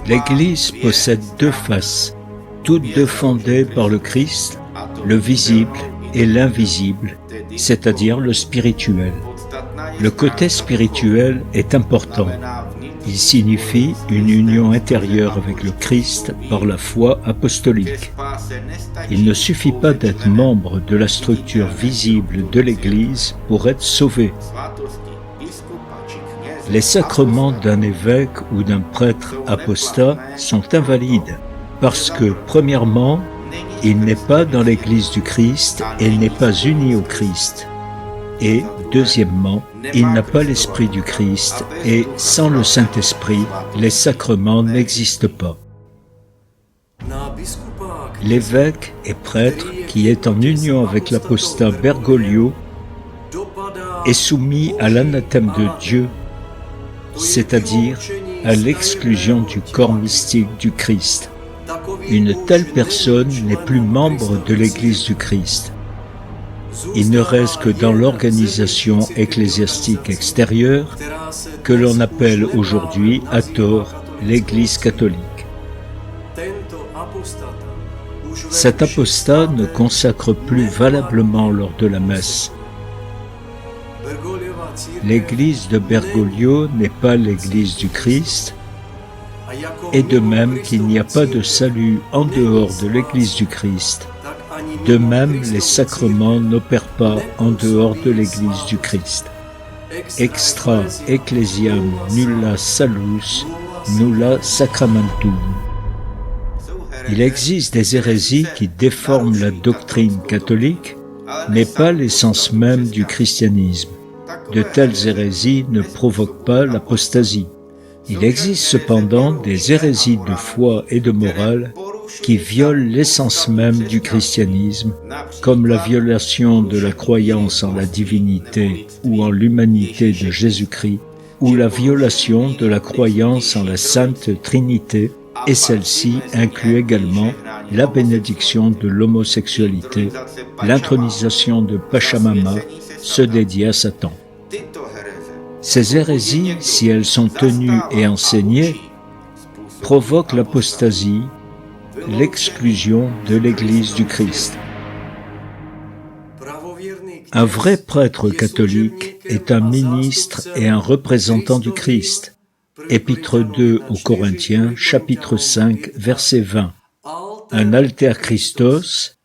L'Église possède deux faces, toutes deux fondées par le Christ, le visible et l'invisible, c'est-à-dire le spirituel. Le côté spirituel est important. Il signifie une union intérieure avec le Christ par la foi apostolique. Il ne suffit pas d'être membre de la structure visible de l'Église pour être sauvé. Les sacrements d'un évêque ou d'un prêtre apostat sont invalides parce que, premièrement, il n'est pas dans l'Église du Christ et il n'est pas uni au Christ. Et, deuxièmement, il n'a pas l'Esprit du Christ et, sans le Saint-Esprit, les sacrements n'existent pas. L'évêque et prêtre qui est en union avec l'apostat Bergoglio est soumis à l'anathème de Dieu, c'est-à-dire à l'exclusion du corps mystique du Christ. Une telle personne n'est plus membre de l'Église du Christ. Il ne reste que dans l'organisation ecclésiastique extérieure que l'on appelle aujourd'hui à tort l'Église catholique. Cet apostat ne consacre plus valablement lors de la messe. L'Église de Bergoglio n'est pas l'Église du Christ, et de même qu'il n'y a pas de salut en dehors de l'Église du Christ. De même, les sacrements n'opèrent pas en dehors de l'Église du Christ. Extra ecclesiam nulla salus, nulla sacramentum. Il existe des hérésies qui déforment la doctrine catholique, mais pas l'essence même du christianisme. De telles hérésies ne provoquent pas l'apostasie. Il existe cependant des hérésies de foi et de morale qui violent l'essence même du christianisme, comme la violation de la croyance en la divinité ou en l'humanité de Jésus-Christ, ou la violation de la croyance en la Sainte Trinité, et celle-ci inclut également la bénédiction de l'homosexualité, l'intronisation de Pachamama, se dédier à Satan. Ces hérésies, si elles sont tenues et enseignées, provoquent l'apostasie, l'exclusion de l'Église du Christ. Un vrai prêtre catholique est un ministre et un représentant du Christ. Épître 2 aux Corinthiens, chapitre 5, verset 20. Un alter Christos,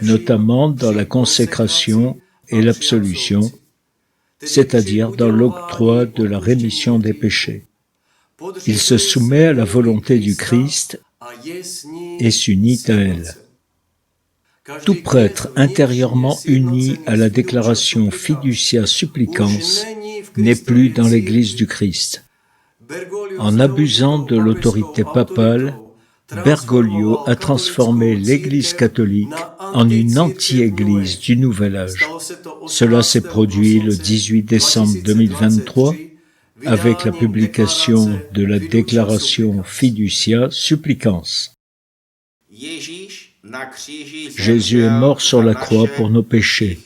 notamment dans la consécration et l'absolution, c'est-à-dire dans l'octroi de la rémission des péchés. Il se soumet à la volonté du Christ et s'unit à elle. Tout prêtre intérieurement uni à la déclaration fiducia supplicans n'est plus dans l'Église du Christ. En abusant de l'autorité papale, Bergoglio a transformé l'Église catholique en une anti-Église du Nouvel Âge. Cela s'est produit le 18 décembre 2023 avec la publication de la déclaration Fiducia Supplicans. Jésus est mort sur la croix pour nos péchés.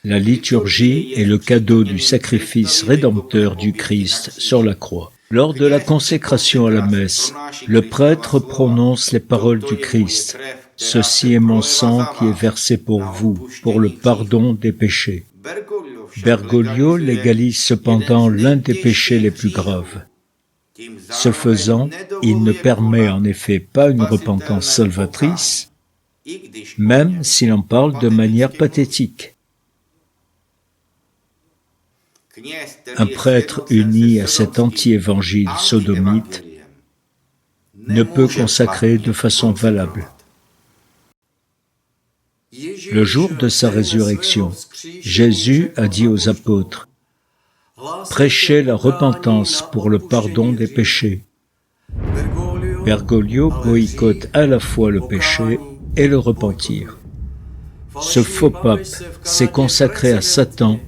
La liturgie est le cadeau du sacrifice rédempteur du Christ sur la croix. Lors de la consécration à la messe, le prêtre prononce les paroles du Christ. « Ceci est mon sang qui est versé pour vous, pour le pardon des péchés. » Bergoglio légalise cependant l'un des péchés les plus graves. Ce faisant, il ne permet en effet pas une repentance salvatrice, même s'il en parle de manière pathétique. Un prêtre uni à cet anti-évangile sodomite ne peut consacrer de façon valable. Le jour de sa résurrection, Jésus a dit aux apôtres « Prêchez la repentance pour le pardon des péchés ». Bergoglio boycotte à la fois le péché et le repentir. Ce faux pape s'est consacré à Satan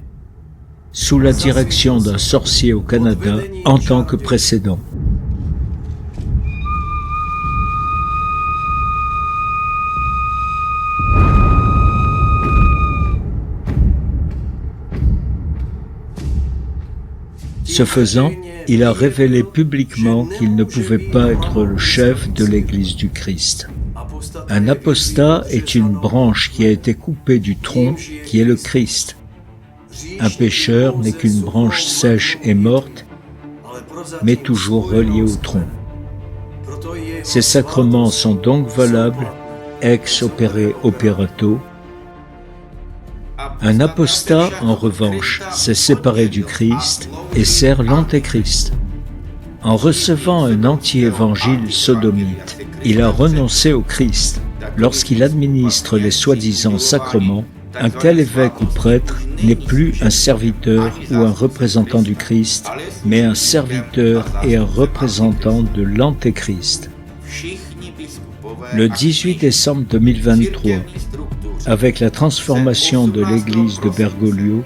sous la direction d'un sorcier au Canada en tant que précédent. Ce faisant, il a révélé publiquement qu'il ne pouvait pas être le chef de l'Église du Christ. Un apostat est une branche qui a été coupée du tronc qui est le Christ. Un pécheur n'est qu'une branche sèche et morte, mais toujours reliée au tronc. Ces sacrements sont donc valables ex opere operato. Un apostat, en revanche, s'est séparé du Christ et sert l'Antéchrist. En recevant un anti-évangile sodomite, il a renoncé au Christ. Lorsqu'il administre les soi-disant sacrements, un tel évêque ou prêtre n'est plus un serviteur ou un représentant du Christ, mais un serviteur et un représentant de l'Antéchrist. Le 18 décembre 2023, avec la transformation de l'église de Bergoglio,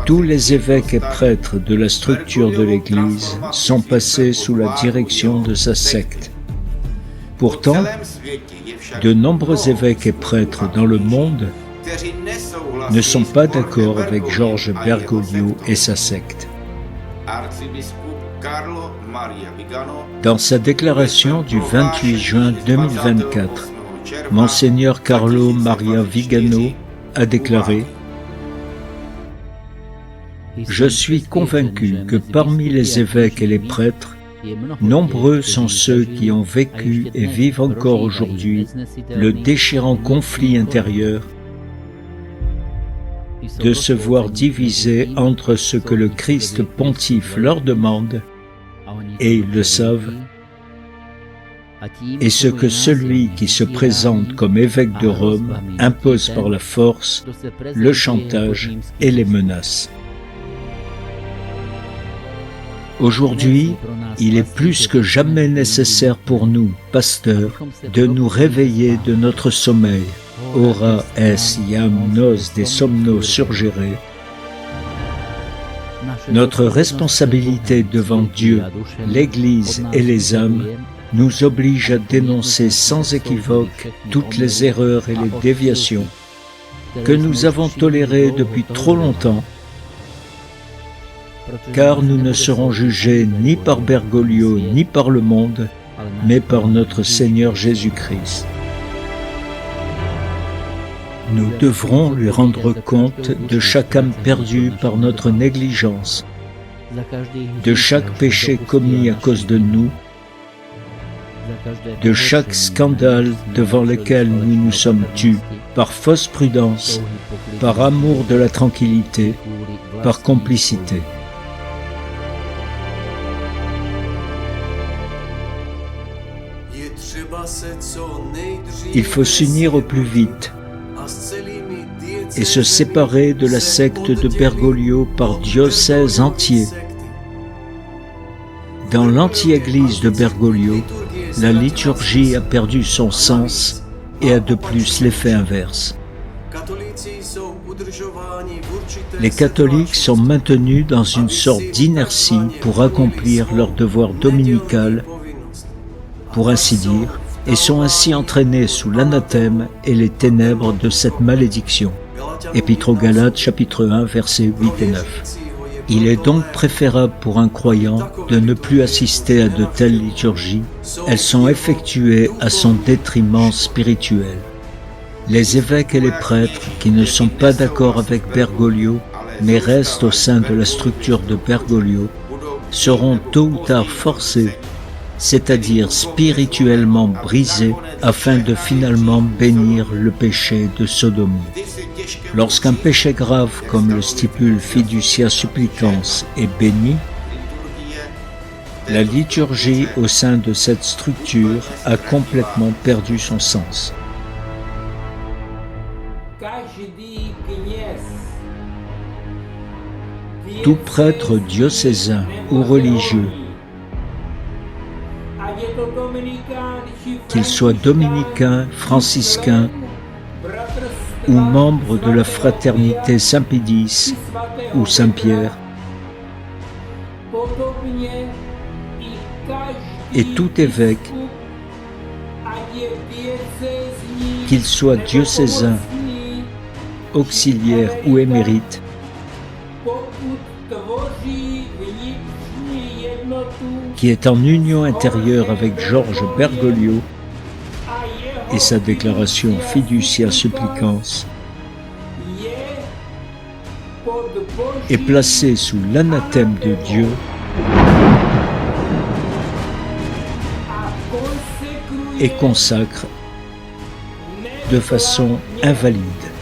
tous les évêques et prêtres de la structure de l'église sont passés sous la direction de sa secte. Pourtant, de nombreux évêques et prêtres dans le monde ne sont pas d'accord avec Georges Bergoglio et sa secte. Dans sa déclaration du 28 juin 2024, Monseigneur Carlo Maria Vigano a déclaré « Je suis convaincu que parmi les évêques et les prêtres, nombreux sont ceux qui ont vécu et vivent encore aujourd'hui le déchirant conflit intérieur de se voir divisés entre ce que le Christ pontife leur demande, et ils le savent, et ce que celui qui se présente comme évêque de Rome impose par la force, le chantage et les menaces. Aujourd'hui, il est plus que jamais nécessaire pour nous, pasteurs, de nous réveiller de notre sommeil. Ora es iam nos de somno surgere. Notre responsabilité devant Dieu, l'Église et les âmes nous oblige à dénoncer sans équivoque toutes les erreurs et les déviations que nous avons tolérées depuis trop longtemps, car nous ne serons jugés ni par Bergoglio ni par le monde, mais par notre Seigneur Jésus-Christ. Nous devrons lui rendre compte de chaque âme perdue par notre négligence, de chaque péché commis à cause de nous, de chaque scandale devant lequel nous nous sommes tus, par fausse prudence, par amour de la tranquillité, par complicité. Il faut s'unir au plus vite et se séparer de la secte de Bergoglio par diocèse entier. Dans l'anti-église de Bergoglio, la liturgie a perdu son sens et a de plus l'effet inverse. Les catholiques sont maintenus dans une sorte d'inertie pour accomplir leur devoir dominical, pour ainsi dire, et sont ainsi entraînés sous l'anathème et les ténèbres de cette malédiction. Épître aux Galates, chapitre 1, versets 8 et 9. Il est donc préférable pour un croyant de ne plus assister à de telles liturgies. Elles sont effectuées à son détriment spirituel. Les évêques et les prêtres qui ne sont pas d'accord avec Bergoglio, mais restent au sein de la structure de Bergoglio, seront tôt ou tard forcés, c'est-à-dire spirituellement brisés, afin de finalement bénir le péché de sodomie. Lorsqu'un péché grave, comme le stipule Fiducia Supplicans, est béni, la liturgie au sein de cette structure a complètement perdu son sens. Tout prêtre diocésain ou religieux, qu'il soit dominicain, franciscain ou membre de la fraternité Saint-Pédis ou Saint-Pierre, et tout évêque, qu'il soit diocésain, auxiliaire ou émérite, qui est en union intérieure avec Georges Bergoglio et sa déclaration Fiducia Supplicans, est placé sous l'anathème de Dieu et consacre de façon invalide.